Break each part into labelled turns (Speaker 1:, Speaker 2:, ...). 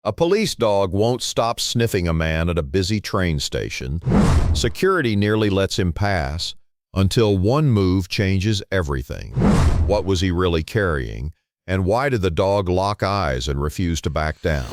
Speaker 1: A police dog won't stop sniffing a man at a busy train station. Security nearly lets him pass until one move changes everything. What was he really carrying? And why did the dog lock eyes and refuse to back down?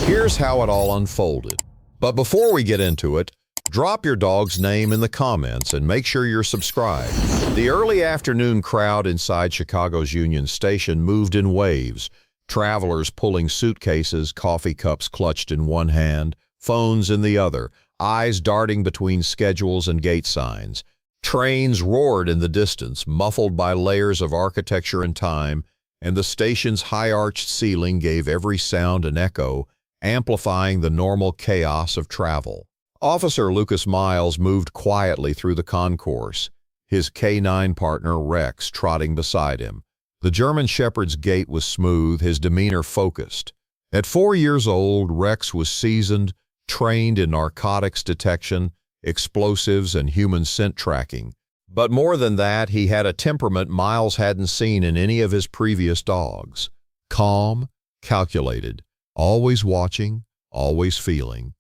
Speaker 1: Here's how it all unfolded. But before we get into it, drop your dog's name in the comments and make sure you're subscribed. The early afternoon crowd inside Chicago's Union Station moved in waves. Travelers pulling suitcases, coffee cups clutched in one hand, phones in the other, eyes darting between schedules and gate signs. Trains roared in the distance, muffled by layers of architecture and time, and the station's high-arched ceiling gave every sound an echo, amplifying the normal chaos of travel. Officer Lucas Myles moved quietly through the concourse, his Canine partner Rex trotting beside him. The German Shepherd's gait was smooth, his demeanor focused. At 4 years old, Rex was seasoned, trained in narcotics detection, explosives, and human scent tracking. But more than that, he had a temperament Myles hadn't seen in any of his previous dogs. Calm, calculated, always watching, always feeling.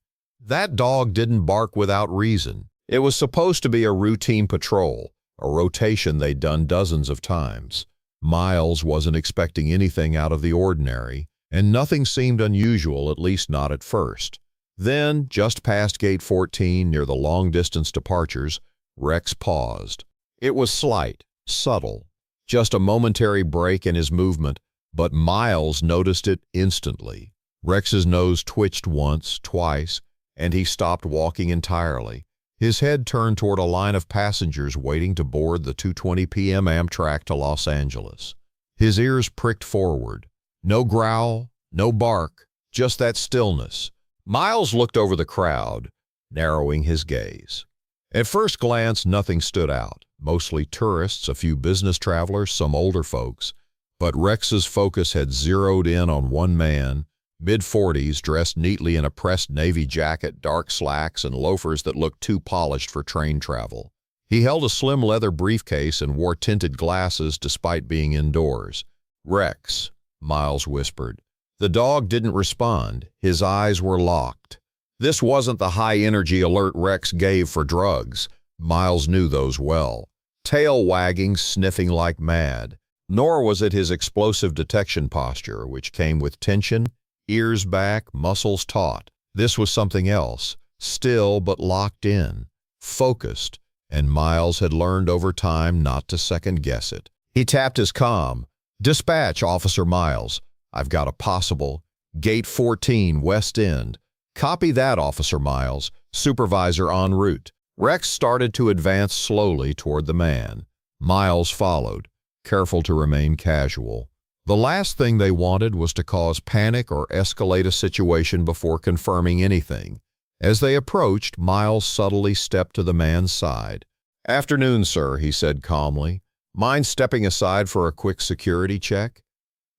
Speaker 1: That dog didn't bark without reason. It was supposed to be a routine patrol, a rotation they'd done dozens of times. Myles wasn't expecting anything out of the ordinary, and nothing seemed unusual, at least not at first. Then, just past Gate 14, near the long-distance departures, Rex paused. It was slight, subtle, just a momentary break in his movement, but Myles noticed it instantly. Rex's nose twitched once, twice, and he stopped walking entirely. His head turned toward a line of passengers waiting to board the 2:20 p.m. Amtrak to Los Angeles. His ears pricked forward. No growl, no bark, just that stillness. Myles looked over the crowd, narrowing his gaze. At first glance, nothing stood out. Mostly tourists, a few business travelers, some older folks. But Rex's focus had zeroed in on one man, mid-40s, dressed neatly in a pressed navy jacket, dark slacks, and loafers that looked too polished for train travel. He held a slim leather briefcase and wore tinted glasses despite being indoors. "Rex," Myles whispered. The dog didn't respond. His eyes were locked. This wasn't the high-energy alert Rex gave for drugs. Myles knew those well. Tail wagging, sniffing like mad. Nor was it his explosive detection posture, which came with tension, ears back, muscles taut. This was something else, still but locked in, focused, and Myles had learned over time not to second-guess it. He tapped his comm. "Dispatch, Officer Myles. I've got a possible. Gate 14, West End." "Copy that, Officer Myles. Supervisor en route." Rex started to advance slowly toward the man. Myles followed, careful to remain casual. The last thing they wanted was to cause panic or escalate a situation before confirming anything. As they approached, Myles subtly stepped to the man's side. "Afternoon, sir," he said calmly. "Mind stepping aside for a quick security check?"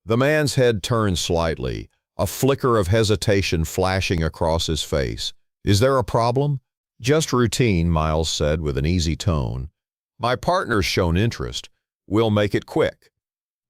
Speaker 1: The man's head turned slightly, a flicker of hesitation flashing across his face. "Is there a problem?" "Just routine," Myles said with an easy tone. "My partner's shown interest. We'll make it quick."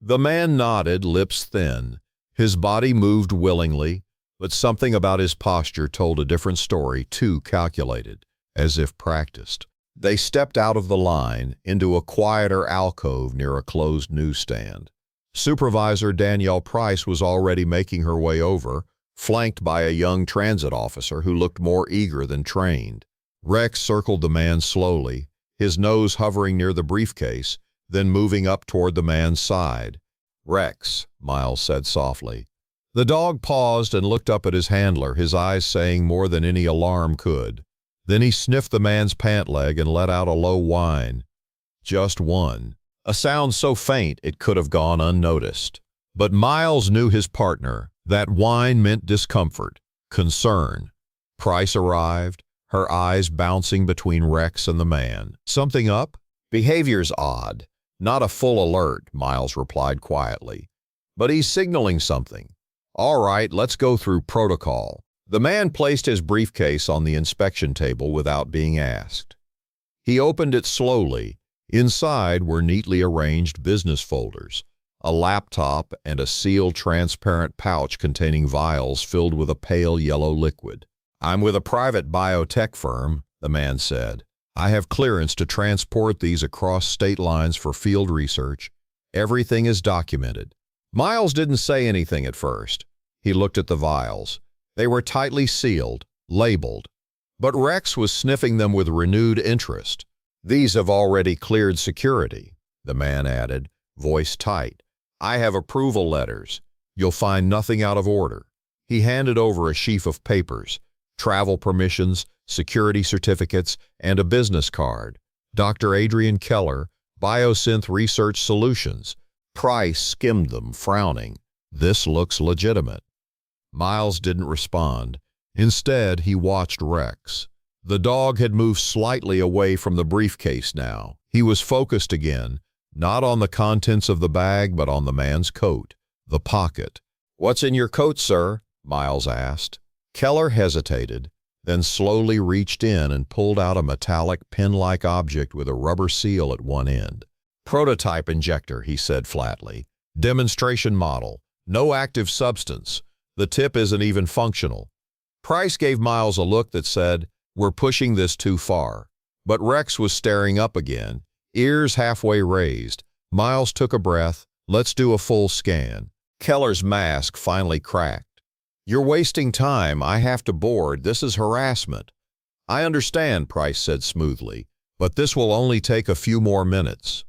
Speaker 1: The man nodded, lips thin. His body moved willingly, but something about his posture told a different story, too calculated, as if practiced. They stepped out of the line, into a quieter alcove near a closed newsstand. Supervisor Danielle Price was already making her way over, flanked by a young transit officer who looked more eager than trained. Rex circled the man slowly, his nose hovering near the briefcase, then moving up toward the man's side. "Rex," Myles said softly. The dog paused and looked up at his handler, his eyes saying more than any alarm could. Then he sniffed the man's pant leg and let out a low whine. Just one. A sound so faint it could have gone unnoticed. But Myles knew his partner. That whine meant discomfort, concern. Price arrived, her eyes bouncing between Rex and the man. "Something up?" "Behavior's odd. Not a full alert," Myles replied quietly. "But he's signaling something." "All right, let's go through protocol." The man placed his briefcase on the inspection table without being asked. He opened it slowly. Inside were neatly arranged business folders. a laptop, and a sealed transparent pouch containing vials filled with a pale yellow liquid. "I'm with a private biotech firm," the man said. "I have clearance to transport these across state lines for field research. Everything is documented." Myles didn't say anything at first. He looked at the vials. They were tightly sealed, labeled. But Rex was sniffing them with renewed interest. "These have already cleared security," the man added, voice tight. "I have approval letters. You'll find nothing out of order." He handed over a sheaf of papers, travel permissions, security certificates, and a business card. "Dr. Adrian Keller, Biosynth Research Solutions." Price skimmed them, frowning. "This looks legitimate." Myles didn't respond. Instead, he watched Rex. The dog had moved slightly away from the briefcase now. He was focused again, not on the contents of the bag, but on the man's coat, the pocket. "What's in your coat, sir?" Myles asked. Keller hesitated, then slowly reached in and pulled out a metallic pin-like object with a rubber seal at one end. "Prototype injector," he said flatly. "Demonstration model. No active substance. The tip isn't even functional." Price gave Myles a look that said, "We're pushing this too far." But Rex was staring up again, ears halfway raised. Myles took a breath. "Let's do a full scan." Keller's mask finally cracked. "You're wasting time. I have to board. This is harassment." "I understand," Price said smoothly, "but this will only take a few more minutes."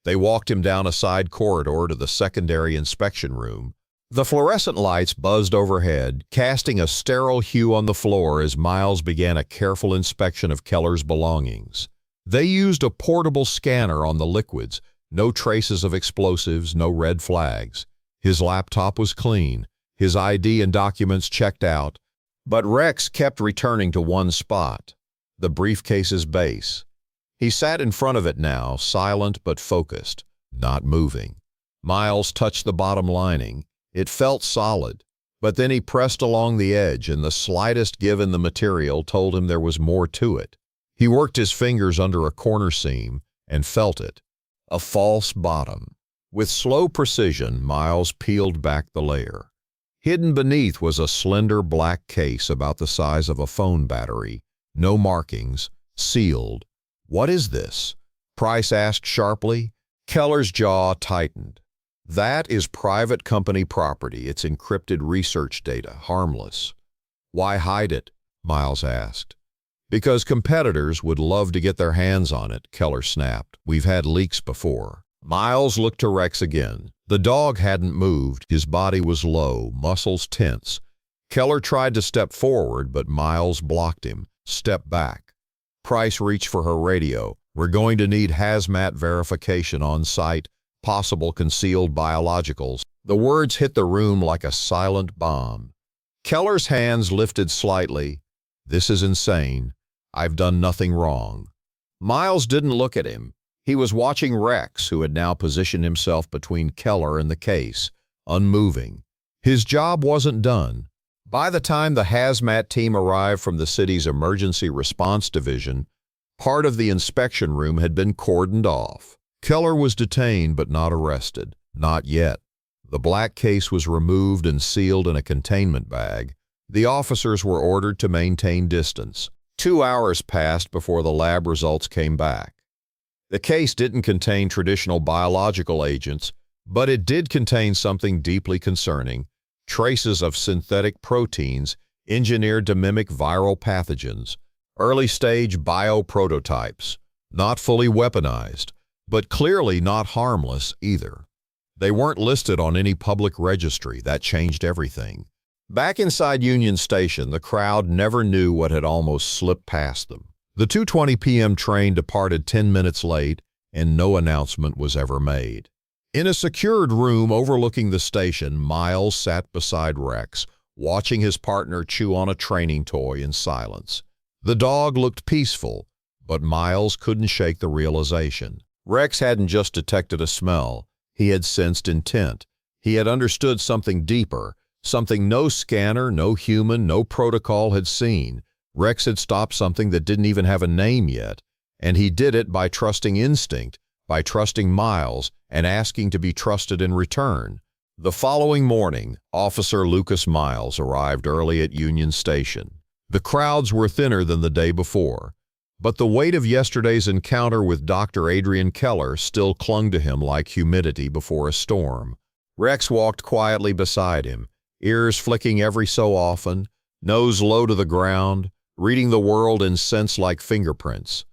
Speaker 1: They walked him down a side corridor to the secondary inspection room. The fluorescent lights buzzed overhead, casting a sterile hue on the floor as Myles began a careful inspection of Keller's belongings. They used a portable scanner on the liquids, no traces of explosives, no red flags. His laptop was clean, his ID and documents checked out, but Rex kept returning to one spot, the briefcase's base. He sat in front of it now, silent but focused, not moving. Myles touched the bottom lining. It felt solid, but then he pressed along the edge, and the slightest give in the material told him there was more to it. He worked his fingers under a corner seam and felt it. A false bottom. With slow precision, Myles peeled back the layer. Hidden beneath was a slender black case about the size of a phone battery. No markings. Sealed. "What is this?" Price asked sharply. Keller's jaw tightened. "That is private company property. It's encrypted research data, harmless." "Why hide it?" Myles asked. "Because competitors would love to get their hands on it," Keller snapped. "We've had leaks before." Myles looked to Rex again. The dog hadn't moved. His body was low, muscles tense. Keller tried to step forward, but Myles blocked him. "Step back." Price reached for her radio. "We're going to need hazmat verification on site. Possible concealed biologicals." The words hit the room like a silent bomb. Keller's hands lifted slightly. "This is insane. I've done nothing wrong." Myles didn't look at him. He was watching Rex, who had now positioned himself between Keller and the case, unmoving. His job wasn't done. By the time the hazmat team arrived from the city's emergency response division, part of the inspection room had been cordoned off. Keller was detained but not arrested. Not yet. The black case was removed and sealed in a containment bag. The officers were ordered to maintain distance. 2 hours passed before the lab results came back. The case didn't contain traditional biological agents, but it did contain something deeply concerning: traces of synthetic proteins engineered to mimic viral pathogens, early-stage bioprototypes, not fully weaponized, but clearly not harmless either. They weren't listed on any public registry. That changed everything. Back inside Union Station, the crowd never knew what had almost slipped past them. The 2:20 p.m. train departed 10 minutes late, and no announcement was ever made. In a secured room overlooking the station, Myles sat beside Rex, watching his partner chew on a training toy in silence. The dog looked peaceful, but Myles couldn't shake the realization. Rex hadn't just detected a smell. He had sensed intent. He had understood something deeper, something no scanner, no human, no protocol had seen. Rex had stopped something that didn't even have a name yet, and he did it by trusting instinct, by trusting Myles, and asking to be trusted in return. The following morning, Officer Lucas Myles arrived early at Union Station. The crowds were thinner than the day before, but the weight of yesterday's encounter with Dr. Adrian Keller still clung to him like humidity before a storm. Rex walked quietly beside him, ears flicking every so often, nose low to the ground, reading the world in scents like fingerprints.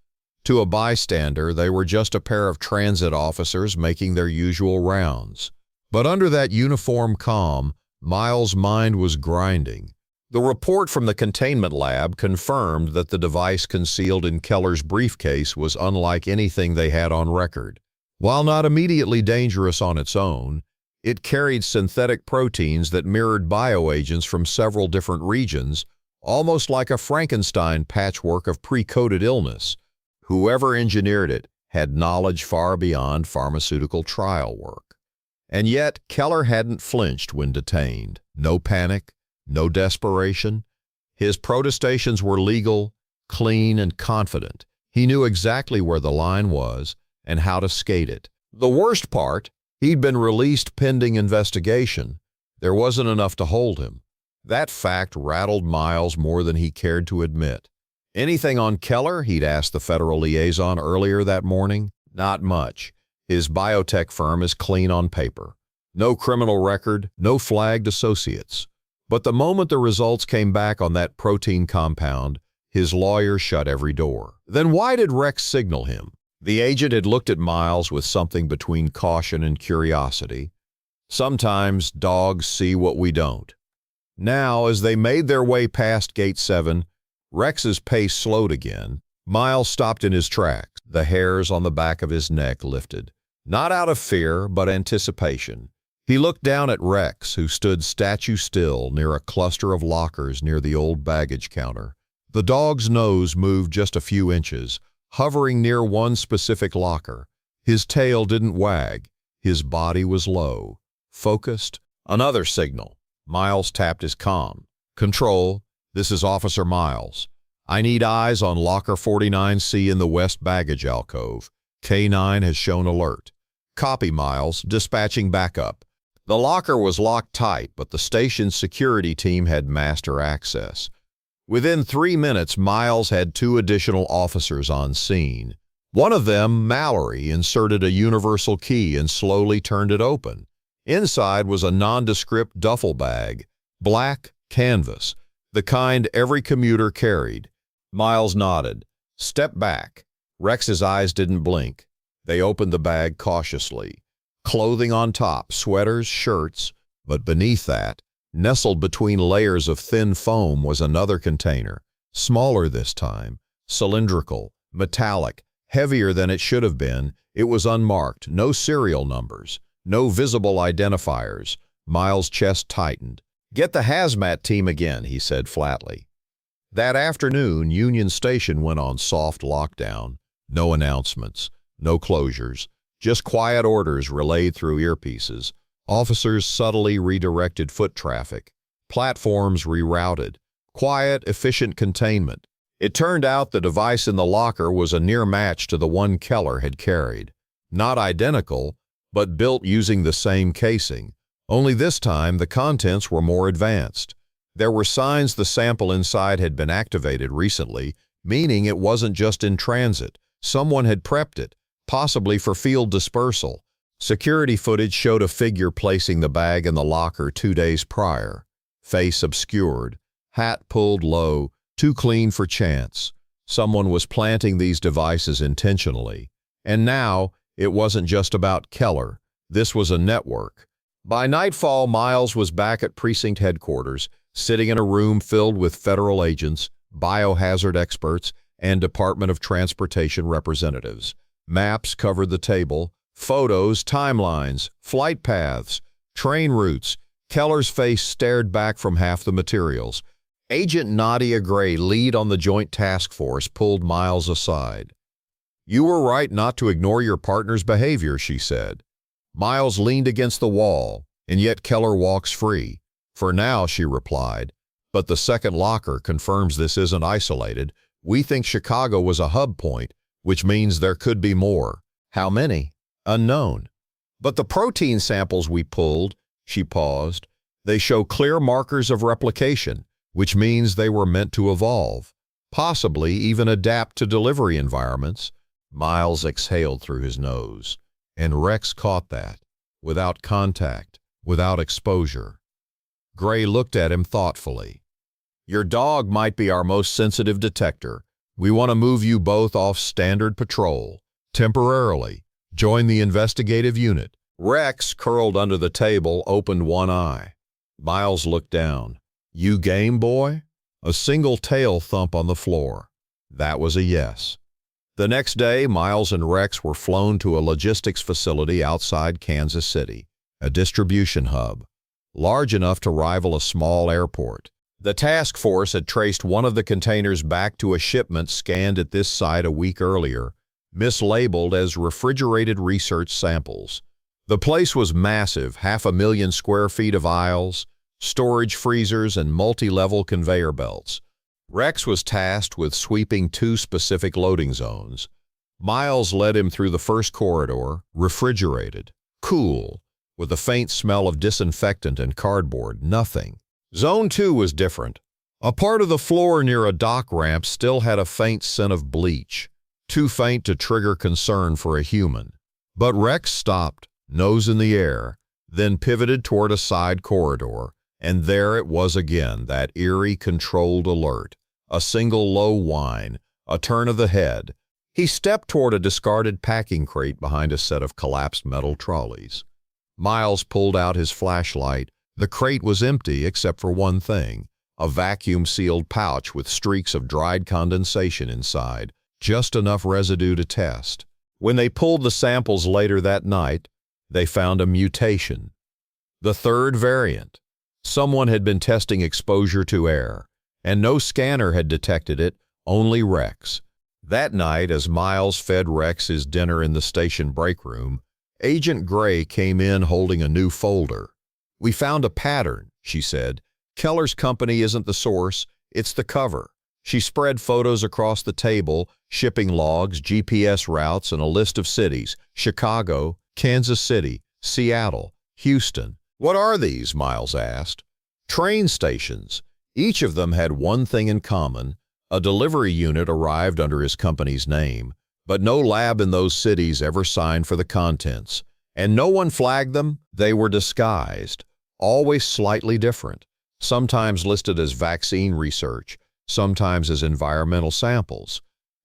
Speaker 1: To a bystander, they were just a pair of transit officers making their usual rounds. But under that uniform calm, Myles' mind was grinding. The report from the containment lab confirmed that the device concealed in Keller's briefcase was unlike anything they had on record. While not immediately dangerous on its own, it carried synthetic proteins that mirrored bioagents from several different regions, almost like a Frankenstein patchwork of pre-coded illness. Whoever engineered it had knowledge far beyond pharmaceutical trial work. And yet, Keller hadn't flinched when detained. No panic, no desperation. His protestations were legal, clean, and confident. He knew exactly where the line was and how to skate it. The worst part, he'd been released pending investigation. There wasn't enough to hold him. That fact rattled Myles more than he cared to admit. Anything on Keller? He'd asked the federal liaison earlier that morning. Not much. His biotech firm is clean on paper. No criminal record, no flagged associates. But the moment the results came back on that protein compound, his lawyer shut every door. Then why did Rex signal him? The agent had looked at Myles with something between caution and curiosity. Sometimes dogs see what we don't. Now, as they made their way past Gate 7, Rex's pace slowed again. Myles stopped in his tracks. The hairs on the back of his neck lifted. Not out of fear, but anticipation. He looked down at Rex, who stood statue still near a cluster of lockers near the old baggage counter. The dog's nose moved just a few inches, hovering near one specific locker. His tail didn't wag. His body was low, focused. Another signal. Myles tapped his comm. Control, this is Officer Myles. I need eyes on locker 49C in the west baggage alcove. Canine has shown alert. Copy, Myles, dispatching backup. The locker was locked tight, but the station's security team had master access. Within 3 minutes, Myles had 2 additional officers on scene. One of them, Mallory, inserted a universal key and slowly turned it open. Inside was a nondescript duffel bag, black canvas, the kind every commuter carried. Myles nodded. Step back. Rex's eyes didn't blink. They opened the bag cautiously. Clothing on top, sweaters, shirts, but beneath that, nestled between layers of thin foam, was another container, smaller this time, cylindrical, metallic, heavier than it should have been. It was unmarked, no serial numbers, no visible identifiers. Myles' chest tightened. Get the hazmat team again, he said flatly. That afternoon, Union Station went on soft lockdown. No announcements, no closures, just quiet orders relayed through earpieces. Officers subtly redirected foot traffic. Platforms rerouted. Quiet, efficient containment. It turned out the device in the locker was a near match to the one Keller had carried. Not identical, but built using the same casing. Only this time the contents were more advanced. There were signs the sample inside had been activated recently, meaning it wasn't just in transit. Someone had prepped it, possibly for field dispersal. Security footage showed a figure placing the bag in the locker 2 days prior. Face obscured, hat pulled low, too clean for chance. Someone was planting these devices intentionally. And now, it wasn't just about Keller. This was a network. By nightfall, Myles was back at precinct headquarters, sitting in a room filled with federal agents, biohazard experts, and Department of Transportation representatives. Maps covered the table, photos, timelines, flight paths, train routes. Keller's face stared back from half the materials. Agent Nadia Gray, lead on the Joint Task Force, pulled Myles aside. You were right not to ignore your partner's behavior, she said. Myles leaned against the wall, and yet Keller walks free. For now, she replied, but the second locker confirms this isn't isolated. We think Chicago was a hub point, which means there could be more. How many? Unknown. But the protein samples we pulled, she paused, they show clear markers of replication, which means they were meant to evolve, possibly even adapt to delivery environments. Myles exhaled through his nose, and Rex caught that, without contact, without exposure. Gray looked at him thoughtfully. Your dog might be our most sensitive detector. We want to move you both off standard patrol, temporarily. Join the investigative unit. Rex, curled under the table, opened one eye. Myles looked down. You game, boy? A single tail thump on the floor. That was a yes. The next day, Myles and Rex were flown to a logistics facility outside Kansas City, a distribution hub, large enough to rival a small airport. The task force had traced one of the containers back to a shipment scanned at this site a week earlier, mislabeled as refrigerated research samples. The place was massive, 500,000 square feet of aisles, storage freezers, and multi-level conveyor belts. Rex was tasked with sweeping 2 specific loading zones. Myles led him through the first corridor, refrigerated, cool, with a faint smell of disinfectant and cardboard, nothing. Zone 2 was different. A part of the floor near a dock ramp still had a faint scent of bleach, too faint to trigger concern for a human. But Rex stopped, nose in the air, then pivoted toward a side corridor, and there it was again, that eerie, controlled alert. A single low whine, a turn of the head. He stepped toward a discarded packing crate behind a set of collapsed metal trolleys. Myles pulled out his flashlight. The crate was empty except for one thing, a vacuum-sealed pouch with streaks of dried condensation inside, just enough residue to test. When they pulled the samples later that night, they found a mutation. The third variant. Someone had been testing exposure to air, and no scanner had detected it, only Rex. That night, as Myles fed Rex his dinner in the station break room, Agent Gray came in holding a new folder. We found a pattern, she said. Keller's company isn't the source, it's the cover. She spread photos across the table, shipping logs, GPS routes, and a list of cities: Chicago, Kansas City, Seattle, Houston. What are these? Myles asked. Train stations. Each of them had one thing in common. A delivery unit arrived under his company's name, but no lab in those cities ever signed for the contents. And no one flagged them. They were disguised, always slightly different, sometimes listed as vaccine research, sometimes as environmental samples.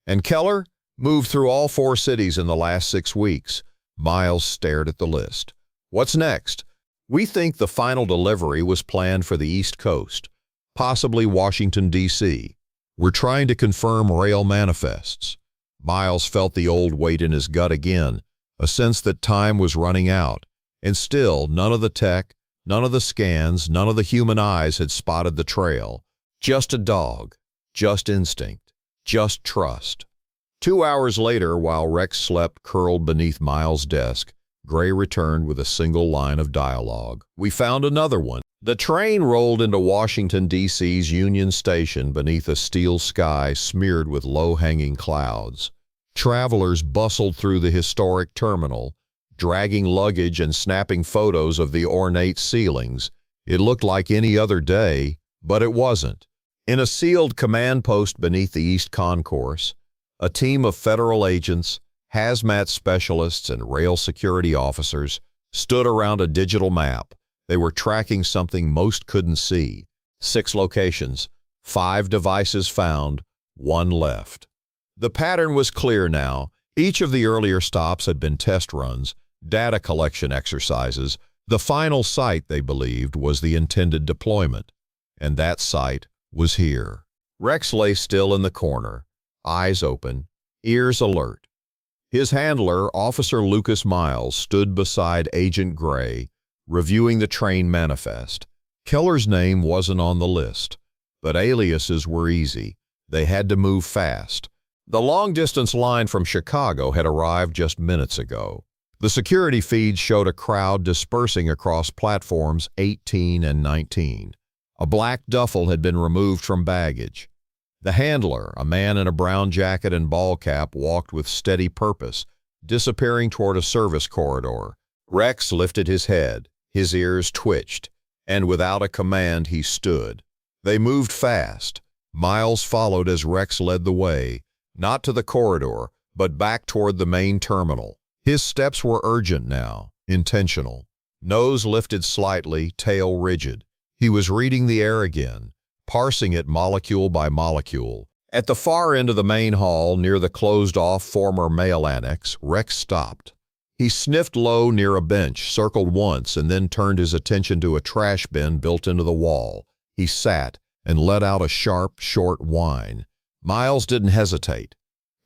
Speaker 1: And Keller moved through all 4 cities in the last 6 weeks. Myles stared at the list. What's next? We think the final delivery was planned for the East Coast, possibly Washington, D.C. We're trying to confirm rail manifests. Myles felt the old weight in his gut again, a sense that time was running out, and still none of the tech, none of the scans, none of the human eyes had spotted the trail. Just a dog, just instinct, just trust. 2 hours later, while Rex slept curled beneath Myles' desk, Gray returned with a single line of dialogue. We found another one. The train rolled into Washington, D.C.'s Union Station beneath a steel sky smeared with low-hanging clouds. Travelers bustled through the historic terminal, dragging luggage and snapping photos of the ornate ceilings. It looked like any other day, but it wasn't. In a sealed command post beneath the East Concourse, a team of federal agents, hazmat specialists, and rail security officers stood around a digital map. They were tracking something most couldn't see. 6 locations, 5 devices found, 1 left. The pattern was clear now. Each of the earlier stops had been test runs, data collection exercises. The final site, they believed, was the intended deployment. And that site was here. Rex lay still in the corner, eyes open, ears alert. His handler, Officer Lucas Myles, stood beside Agent Gray, reviewing the train manifest. Keller's name wasn't on the list, but aliases were easy. They had to move fast. The long-distance line from Chicago had arrived just minutes ago. The security feeds showed a crowd dispersing across platforms 18 and 19. A black duffel had been removed from baggage. The handler, a man in a brown jacket and ball cap, walked with steady purpose, disappearing toward a service corridor. Rex lifted his head, his ears twitched, and without a command he stood. They moved fast. Myles followed as Rex led the way, not to the corridor, but back toward the main terminal. His steps were urgent now, intentional. Nose lifted slightly, tail rigid. He was reading the air again, parsing it molecule by molecule. At the far end of the main hall, near the closed-off former mail annex, Rex stopped. He sniffed low near a bench, circled once, and then turned his attention to a trash bin built into the wall. He sat and let out a sharp, short whine. Myles didn't hesitate.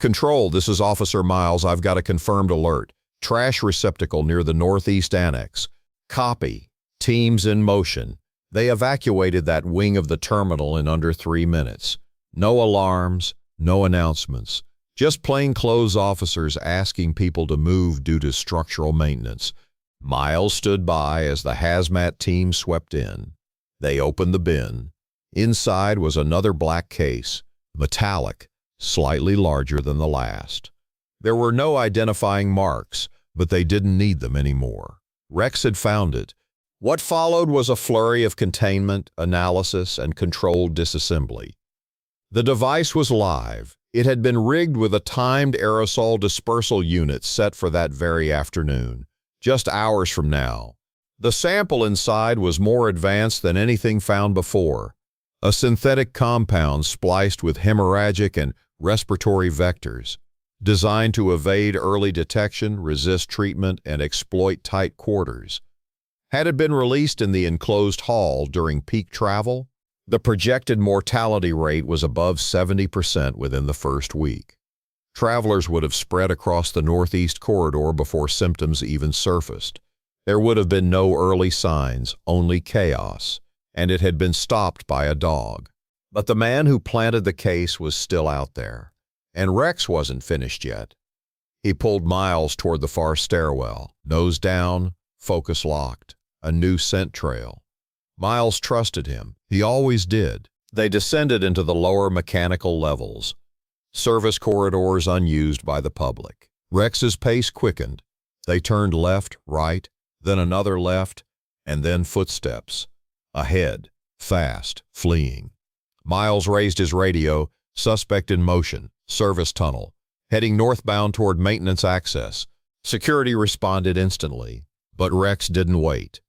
Speaker 1: "Control, this is Officer Myles. I've got a confirmed alert. Trash receptacle near the northeast annex. Copy. Teams in motion." They evacuated that wing of the terminal in under 3 minutes. No alarms, no announcements. Just plainclothes officers asking people to move due to structural maintenance. Myles stood by as the hazmat team swept in. They opened the bin. Inside was another black case, metallic, slightly larger than the last. There were no identifying marks, but they didn't need them anymore. Rex had found it. What followed was a flurry of containment, analysis, and controlled disassembly. The device was live. It had been rigged with a timed aerosol dispersal unit set for that very afternoon, just hours from now. The sample inside was more advanced than anything found before. A synthetic compound spliced with hemorrhagic and respiratory vectors, designed to evade early detection, resist treatment, and exploit tight quarters. Had it been released in the enclosed hall during peak travel, the projected mortality rate was above 70% within the first week. Travelers would have spread across the northeast corridor before symptoms even surfaced. There would have been no early signs, only chaos, and it had been stopped by a dog. But the man who planted the case was still out there, and Rex wasn't finished yet. He pulled Myles toward the far stairwell, nose down, focus locked, a new scent trail. Myles trusted him. He always did. They descended into the lower mechanical levels, service corridors unused by the public. Rex's pace quickened. They turned left, right, then another left, and then footsteps. Ahead, fast, fleeing. Myles raised his radio, suspect in motion, service tunnel, heading northbound toward maintenance access. Security responded instantly, but Rex didn't wait.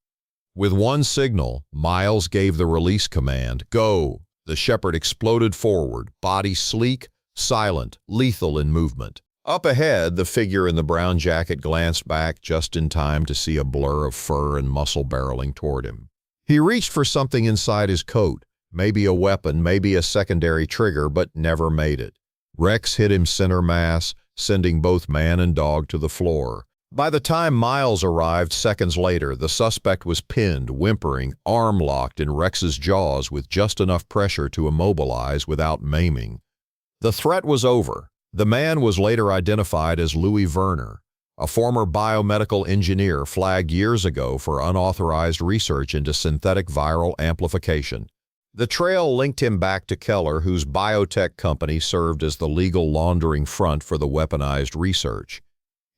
Speaker 1: With one signal, Myles gave the release command, "Go!" The Shepherd exploded forward, body sleek, silent, lethal in movement. Up ahead, the figure in the brown jacket glanced back just in time to see a blur of fur and muscle barreling toward him. He reached for something inside his coat, maybe a weapon, maybe a secondary trigger, but never made it. Rex hit him center mass, sending both man and dog to the floor. By the time Myles arrived seconds later, the suspect was pinned, whimpering, arm-locked in Rex's jaws with just enough pressure to immobilize without maiming. The threat was over. The man was later identified as Louis Werner, a former biomedical engineer flagged years ago for unauthorized research into synthetic viral amplification. The trail linked him back to Keller, whose biotech company served as the legal laundering front for the weaponized research.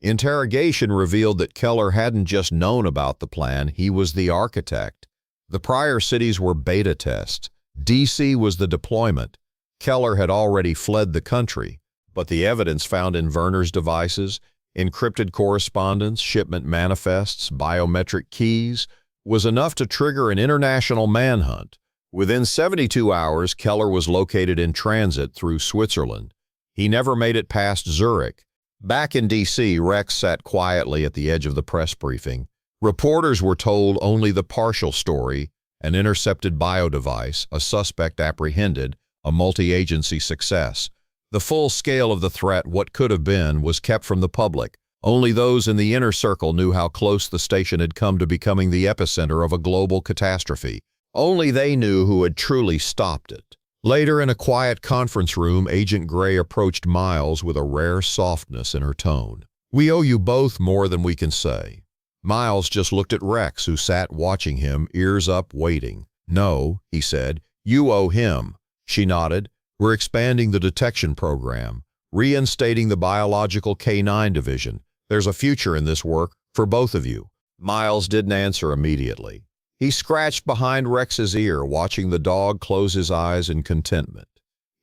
Speaker 1: Interrogation revealed that Keller hadn't just known about the plan, he was the architect. The prior cities were beta tests. DC was the deployment. Keller had already fled the country, but the evidence found in Werner's devices, encrypted correspondence, shipment manifests, biometric keys, was enough to trigger an international manhunt. Within 72 hours, Keller was located in transit through Switzerland. He never made it past Zurich. Back in D.C., Rex sat quietly at the edge of the press briefing. Reporters were told only the partial story: an intercepted biodevice, a suspect apprehended, a multi-agency success. The full scale of the threat, what could have been, was kept from the public. Only those in the inner circle knew how close the station had come to becoming the epicenter of a global catastrophe. Only they knew who had truly stopped it. Later, in a quiet conference room, Agent Gray approached Myles with a rare softness in her tone. "We owe you both more than we can say." Myles just looked at Rex, who sat watching him, ears up, waiting. "No," he said, "you owe him." She nodded. "We're expanding the detection program, reinstating the biological Canine division. There's a future in this work for both of you." Myles didn't answer immediately. He scratched behind Rex's ear, watching the dog close his eyes in contentment.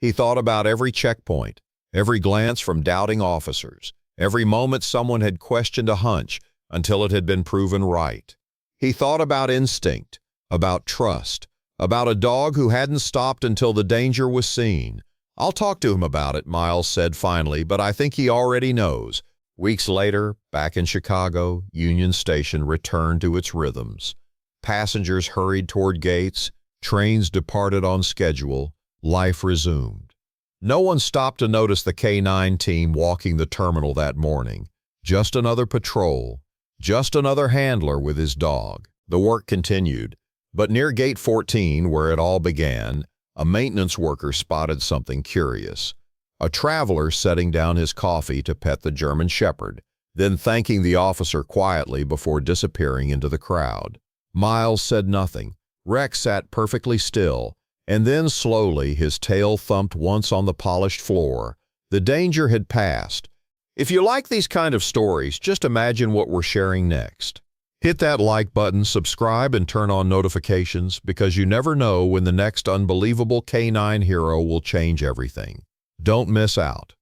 Speaker 1: He thought about every checkpoint, every glance from doubting officers, every moment someone had questioned a hunch until it had been proven right. He thought about instinct, about trust, about a dog who hadn't stopped until the danger was seen. "I'll talk to him about it," Myles said finally, "but I think he already knows." Weeks later, back in Chicago, Union Station returned to its rhythms. Passengers hurried toward gates, trains departed on schedule, life resumed. No one stopped to notice the Canine team walking the terminal that morning. Just another patrol, just another handler with his dog. The work continued, but near Gate 14, where it all began, a maintenance worker spotted something curious. A traveler setting down his coffee to pet the German Shepherd, then thanking the officer quietly before disappearing into the crowd. Myles said nothing. Rex sat perfectly still, and then slowly his tail thumped once on the polished floor. The danger had passed. If you like these kind of stories, just imagine what we're sharing next. Hit that like button, subscribe, and turn on notifications, because you never know when the next unbelievable canine hero will change everything. Don't miss out.